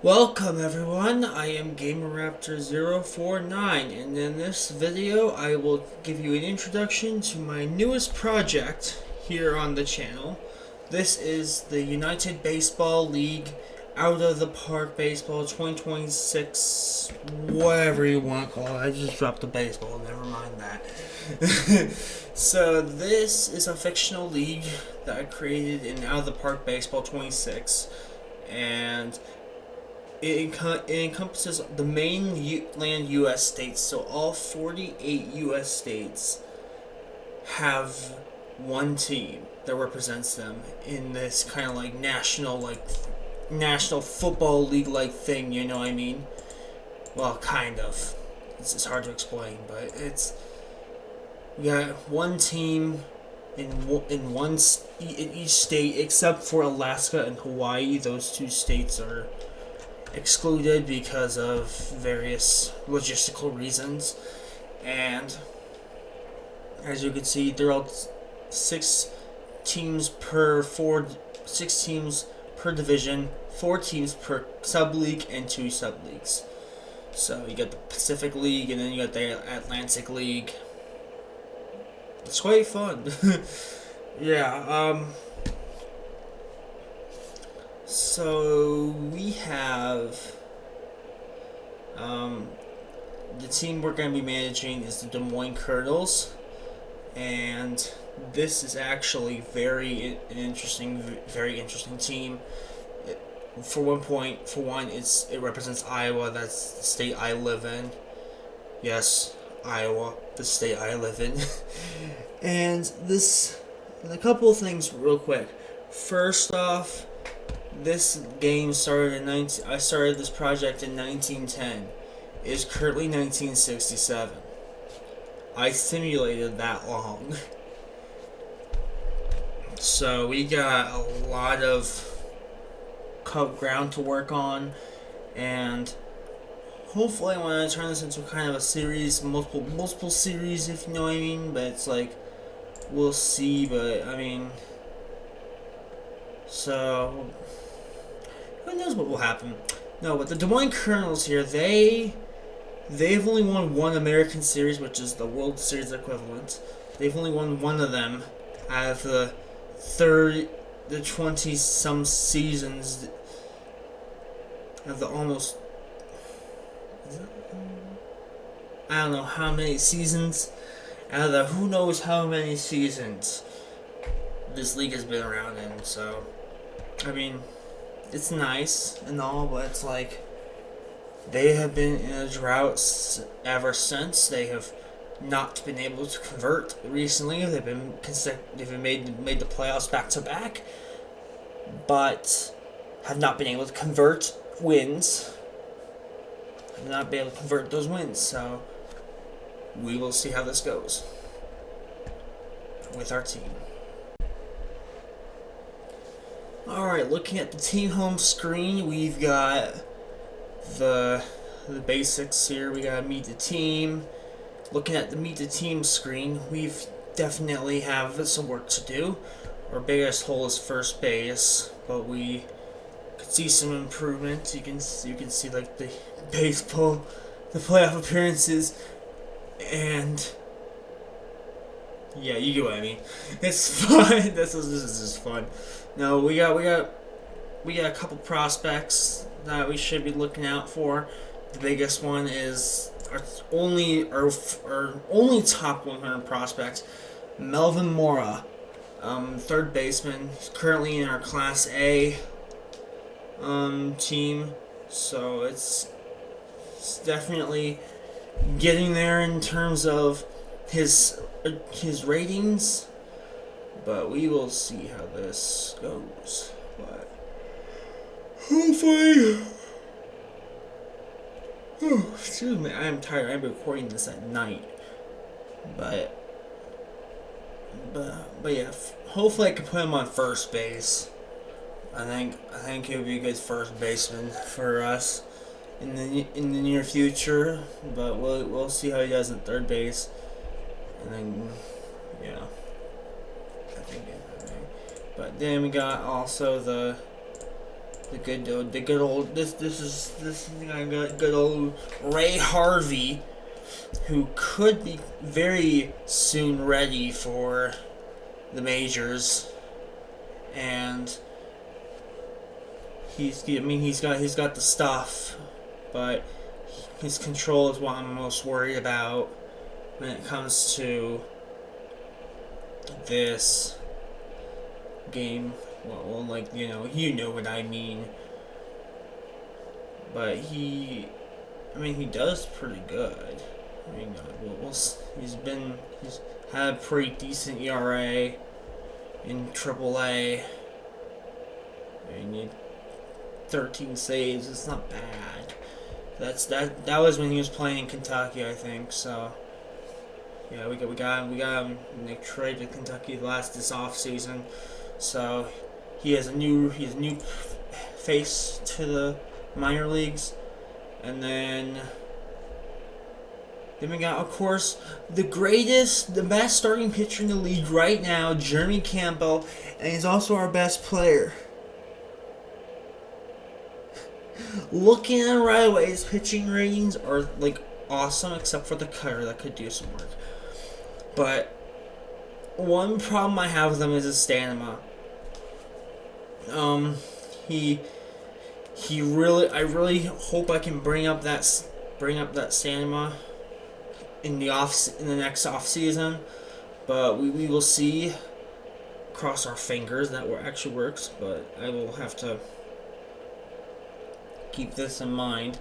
Welcome everyone, I am GamerRaptor049 and in this video I will give you an introduction to my newest project here on the channel. This is the United Baseball League Out of the Park Baseball 2026, whatever you want to call it. I just dropped the baseball, never mind that. So this is a fictional league that I created in Out of the Park Baseball 26, and it encompasses the mainland U.S. states, so all 48 U.S. states have one team that represents them in this kind of like national football league like thing. You know what I mean? Well, kind of. It's hard to explain, but we got one team in each state except for Alaska and Hawaii. Those two states are excluded because of various logistical reasons, and as you can see, there are 6 teams per division, 4 teams per sub-league, and 2 sub-leagues. So you got the Pacific League, and then you got the Atlantic League. It's quite fun. Yeah, so we have the team we're going to be managing is the Des Moines Kernels, and this is actually very interesting team. For one, it represents Iowa. That's the state I live in. Yes, Iowa, the state I live in. And a couple of things real quick. First off, this game started I started this project in 1910. It is currently 1967. I simulated that long. So we got a lot of ground to work on, and hopefully I want to turn this into kind of a series, multiple series, if you know what I mean. But it's like, we'll see. But I mean, so who knows what will happen? No, but the Des Moines Kernels here, they've only won one American Series, which is the World Series equivalent. They've only won one of them out of the 20-some seasons of the almost, I don't know how many seasons out of the who knows how many seasons this league has been around in. So, I mean, it's nice and all, but it's like they have been in a drought ever since. They have not been able to convert recently. They've been made the playoffs back to back, but have not been able to convert wins. Have not been able to convert those wins. So we will see how this goes with our team. Alright, looking at the team home screen, we've got the basics here. We gotta meet the team. Looking at the meet the team screen, we've definitely have some work to do. Our biggest hole is first base, but we could see some improvement. You can see like the baseball, the playoff appearances, and yeah, you get what I mean. It's fun. This is just fun. No, we got a couple prospects that we should be looking out for. The biggest one is our only top 100 prospect, Melvin Mora, third baseman. He's currently in our Class A team, so it's definitely getting there in terms of his ratings. But we will see how this goes. But hopefully, excuse me, I am tired. I'm recording this at night. But yeah, hopefully I can put him on first base. I think he would be a good first baseman for us in the near future. But we'll see how he does at third base, and then yeah. But then we got also the the good old this is good old Ray Harvey, who could be very soon ready for the majors, and he's got the stuff, but his control is what I'm most worried about when it comes to this game. Well, like, you know what I mean. But he does pretty good. He's had a pretty decent ERA in AAA. 13 saves. It's not bad. That was when he was playing in Kentucky, I think. So yeah, we got him. Nick traded Kentucky this off season, so he has a new face to the minor leagues, and then we got, of course, the best starting pitcher in the league right now, Jeremy Campbell, and he's also our best player. Looking at it right away, his pitching ratings are like awesome, except for the cutter that could do some work. But one problem I have with him is his stamina. I really hope I can bring up that stamina in the next off season, but we will see. Cross our fingers that actually works, but I will have to keep this in mind.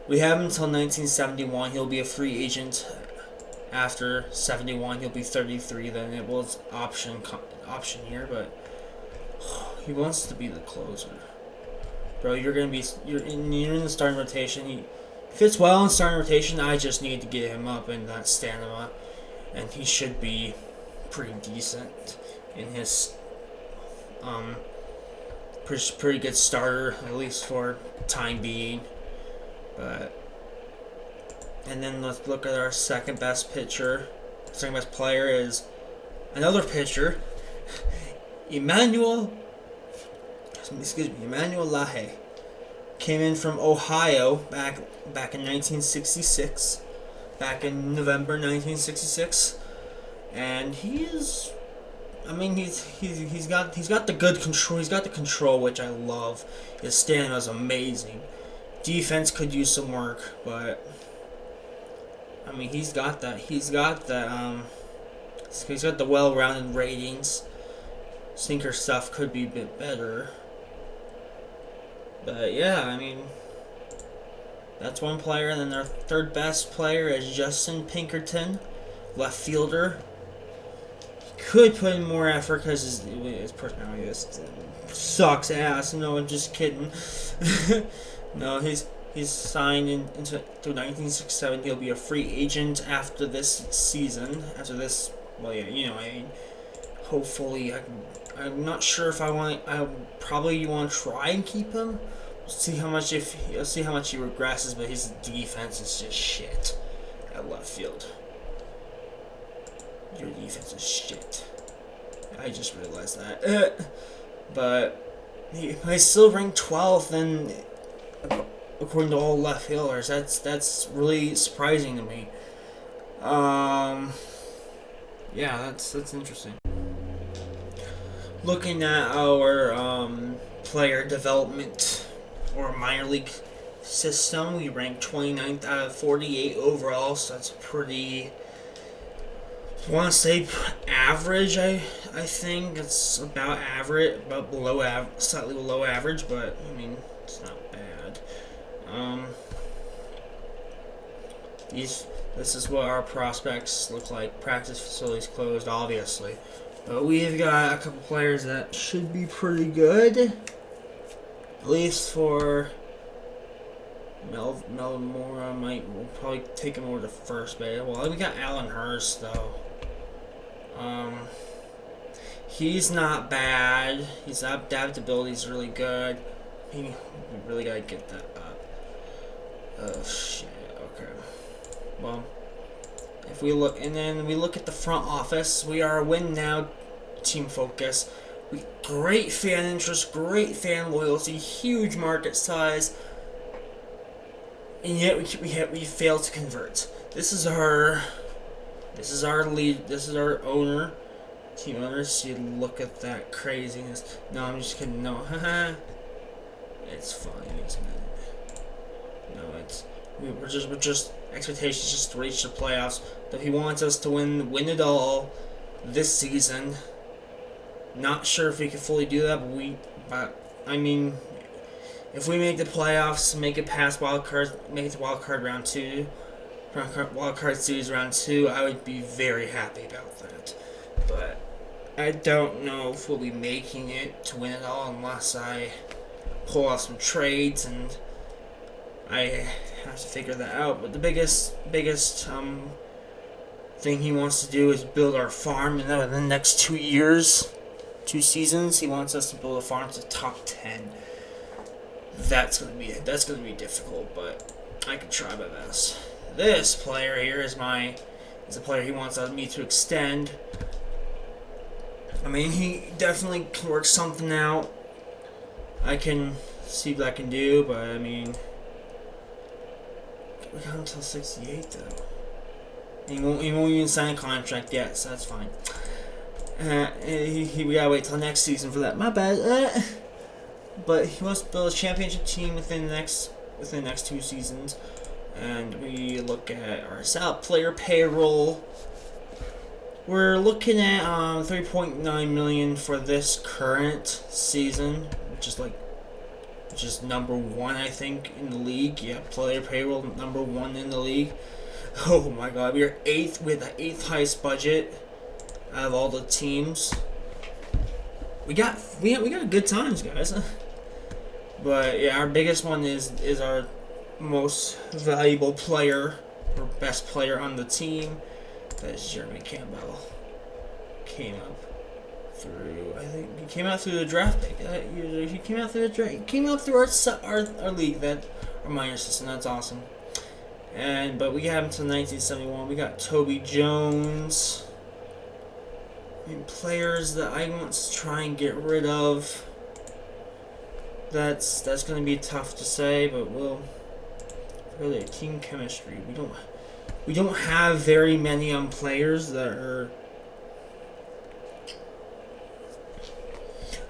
We have him until 1971. He'll be a free agent. After 71, he'll be 33. Then it was option here, but he wants to be the closer. Bro, you're in the starting rotation. He fits well in starting rotation. I just need to get him up in that stamina, and he should be pretty decent in his pretty good starter, at least for time being. And then let's look at our second best player is another pitcher, Emmanuel Lahe. Came in from Ohio back in 1966, back in November 1966, and he's got the good control. He's got the control, which I love. His stamina is amazing. Defense could use some work, but he's got that. He's got the well-rounded ratings. Sinker stuff could be a bit better. But yeah, that's one player. And then our third best player is Justin Pinkerton, left fielder. He could put in more effort because his personality just sucks ass. No, I'm just kidding. No, he's signed through 1967. He'll be a free agent after this season. Hopefully I'm not sure if I probably want to try and keep him. See how much he regresses, but his defense is just shit at left field. Your defense is shit. I just realized that. But he's still ranked 12th, and according to all left fielders, that's really surprising to me. Yeah, that's interesting. Looking at our player development or minor league system, we rank 29th out of 48 overall, so that's pretty, I want to say average. I think it's about average, slightly below average, but it's not bad. This is what our prospects look like. Practice facilities closed, obviously. But we've got a couple players that should be pretty good. At least for Melvin Mora, we'll probably take him over to first base. Well, we got Alan Hurst, though. He's not bad. His adaptability is really good. We really gotta get that up. Oh shit. Okay. Well, if we look at the front office, we are a win now team focus. Great fan interest, great fan loyalty, huge market size, and yet we fail to convert. This is our lead. This is our owner, team owner. See, look at that craziness. No, I'm just kidding. No, haha. It's fine, isn't it? No, we're just expectations just to reach the playoffs. If he wants us to win it all this season. Not sure if we can fully do that, but I mean, if we make the playoffs, make it past make it to wild card round 2, wild card series round 2, I would be very happy about that. But I don't know if we'll be making it to win it all unless I pull off some trades, and I have to figure that out. But the biggest thing he wants to do is build our farm in the next 2 years. 2 seasons, he wants us to build a farm to top 10. That's gonna be difficult, but I can try my best. This player here is a player he wants me to extend. I mean, he definitely can work something out. I can see what I can do, but I mean, we got until 68 though. He won't even sign a contract yet, so that's fine. We gotta wait till next season for that. My bad. But he wants to build a championship team within the next 2 seasons. And we look at our player payroll. We're looking at $3.9 million for this current season, which is number 1, I think, in the league. Yeah, player payroll number 1 in the league. Oh my God, we are 8th with the 8th highest budget out of all the teams. We got good times, guys. But yeah, our biggest one is our most valuable player or best player on the team. That is Jeremy Campbell. Came out through the draft pick. He came out through the draft. He came out through our league, our minor system. That's awesome. But we got him until 1971. We got Toby Jones. And players that I want to try and get rid of. That's going to be tough to say, but we'll really team chemistry. We don't have very many players that are.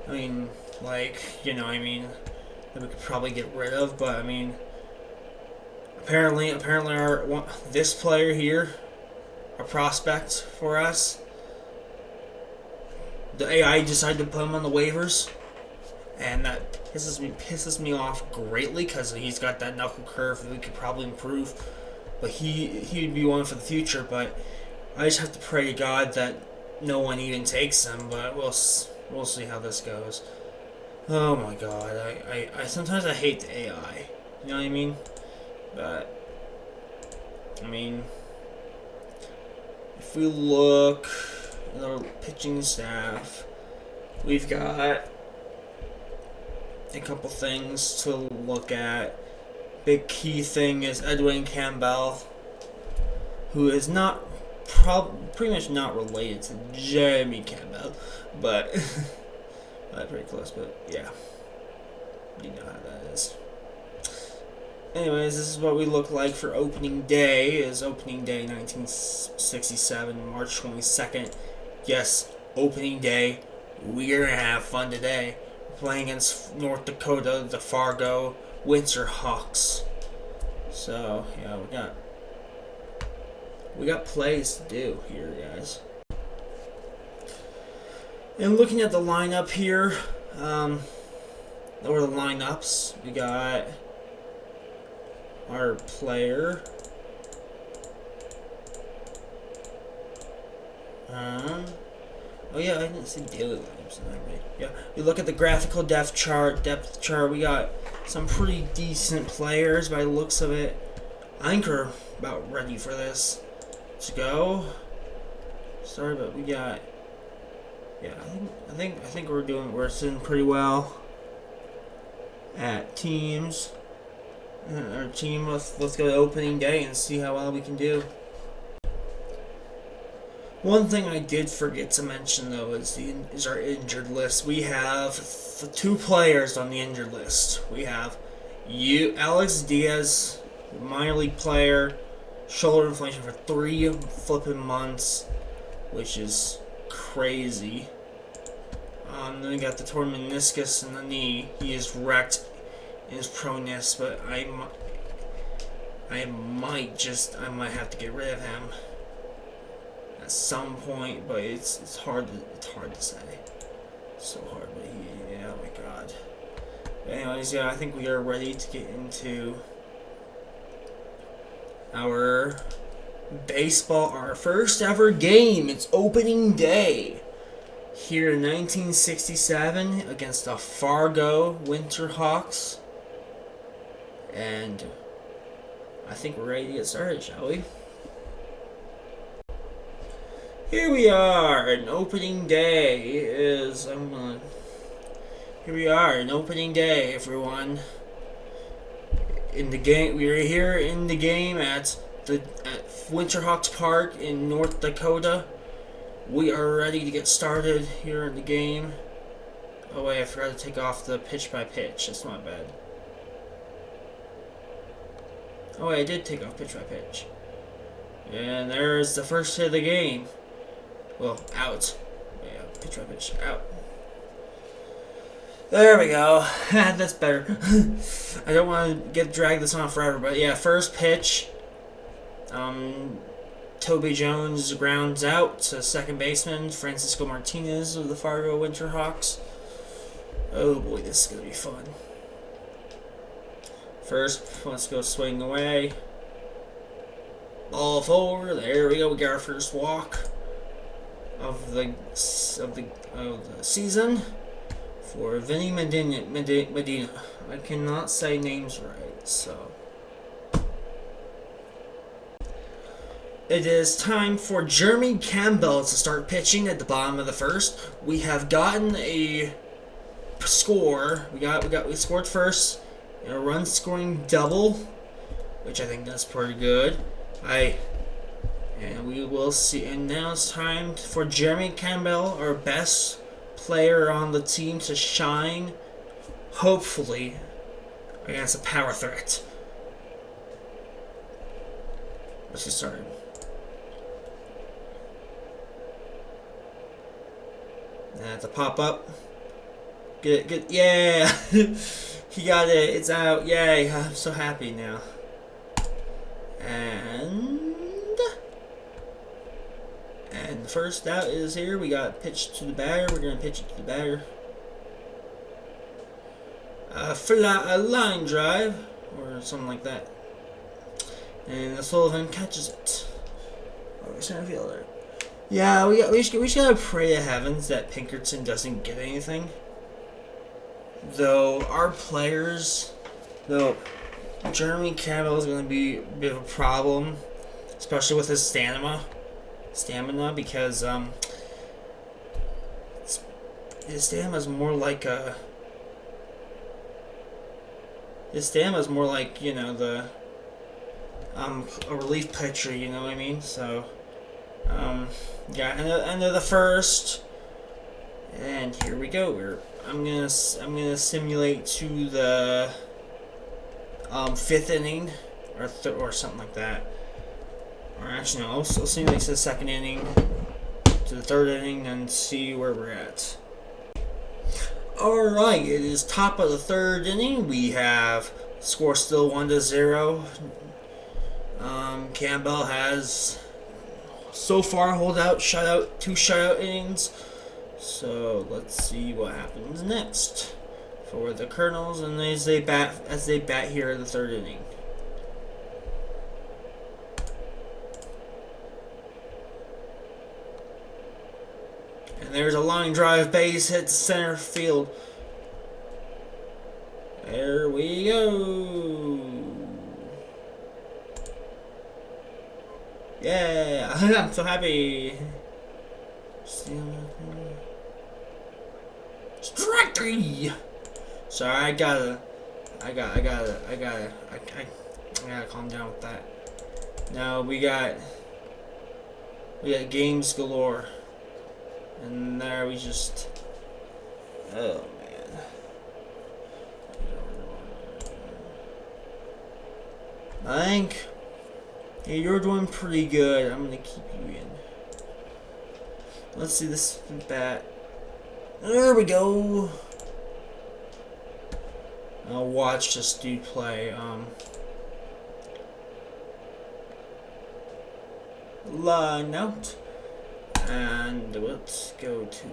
I mean, that we could probably get rid of, but I mean, apparently this player here, a prospect for us. The AI decided to put him on the waivers, and that pisses me off greatly because he's got that knuckle curve that we could probably improve, but he'd be one for the future. But I just have to pray to God that no one even takes him. But we'll see how this goes. Oh my God, I sometimes I hate the AI. You know what I mean? But I mean, if we look at our pitching staff, we've got a couple things to look at. Big key thing is Edwin Campbell, who is pretty much not related to Jeremy Campbell, but pretty close. But yeah, you know how that is. Anyways, this is what we look like for opening day. Is opening day 1967, March 22nd. Yes, opening day. We're gonna have fun today. We're playing against North Dakota, the Fargo Winter Hawks. So yeah, we got plays to do here, guys. And looking at the lineup here, or the lineups, we got our player. Oh yeah, I didn't see daily lineups. Right? Yeah, we look at the graphical depth chart. We got some pretty decent players by the looks of it. I think we're about ready for this to go. Sorry, but we got. Yeah, I think we're sitting pretty well at teams. Our team, let's go to opening day and see how well we can do. One thing I did forget to mention though is our injured list. We have two players on the injured list. We have Alex Diaz, minor league player, shoulder inflammation for 3 flipping months, which is crazy. Then we got the torn meniscus in the knee. He is wrecked in his proness, but I might have to get rid of him at some point, but it's hard to say. So hard, but oh my god. But anyways, yeah, I think we are ready to get into our baseball, our first ever game. It's opening day here in 1967 against the Fargo Winterhawks, and I think we're ready to get started, shall we? Here we are, an opening day Here we are, an opening day, everyone. In the game, we are here in the game at Winterhawks Park in North Dakota. We are ready to get started here in the game. Oh wait, I forgot to take off the pitch by pitch. That's not bad. Oh wait, I did take off pitch by pitch. And there's the first hit of the game. Well, out. Yeah, pitch by pitch, out. There we go. That's better. I don't want to drag this on forever, but yeah, first pitch. Toby Jones grounds out to second baseman Francisco Martinez of the Fargo Winterhawks. Oh boy, this is gonna be fun. First, let's go swing away. Ball forward. There we go. We got our first walk of the season for Vinny Medina. I cannot say names right, so. It is time for Jeremy Campbell to start pitching at the bottom of the first. We have gotten a score. We scored first in a run scoring double, which I think that's pretty good. And we will see. And now it's time for Jeremy Campbell, our best player on the team, to shine, hopefully, against a power threat. Let's get started. That's a pop up. Get, yeah! He got it. It's out. Yay! I'm so happy now. And the first out is here. We got pitch to the batter. We're gonna pitch it to the batter. A line drive or something like that. And Sullivan catches it. Oh, center fielder. Yeah, we just gotta pray to heavens that Pinkerton doesn't get anything. Though Jeremy Campbell is gonna be a bit of a problem, especially with his stamina, because his stamina is more like you know, the a relief pitcher, you know what I mean? So yeah, end of the first, and here we go. I'm gonna simulate to the fifth inning or something like that. Or actually, no, I'll simulate to the second inning, to the third inning, and see where we're at. Alright, it is top of the third inning. We have score still 1-0. Campbell has so far held out, two shutout innings. So let's see what happens next for the Kernels, and as they bat here in the third inning. And there's a line drive, base hit to center field. There we go. Yeah, I'm so happy. Strike 3. Sorry, I gotta calm down with that. Now we got We got games galore. And there we just... Oh, man. I think you're doing pretty good. I'm going to keep you in. Let's see this bat. There we go. I'll watch this dude play. Line out. And let's go to...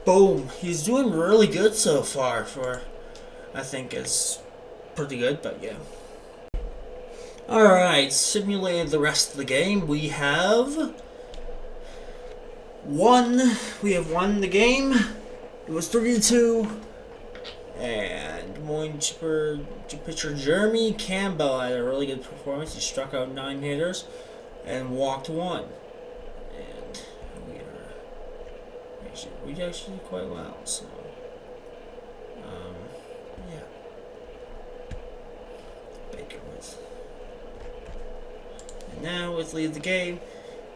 Boom. He's doing really good so far for... I think it's pretty good, but yeah. Alright, simulated the rest of the game. We have won the game. It was 3-2. And Des Moines pitcher Jeremy Campbell had a really good performance. He struck out 9 hitters and walked 1. And we actually did quite well, so yeah. Baker was. And now let's leave the game.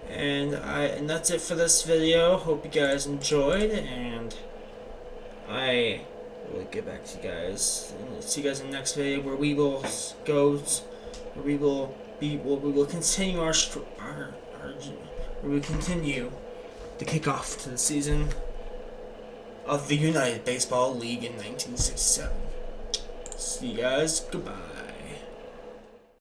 And that's it for this video. Hope you guys enjoyed, and I will get back to you guys. And see you guys in the next video where we will continue the kickoff to the season of the United Baseball League in 1967. See you guys. Goodbye.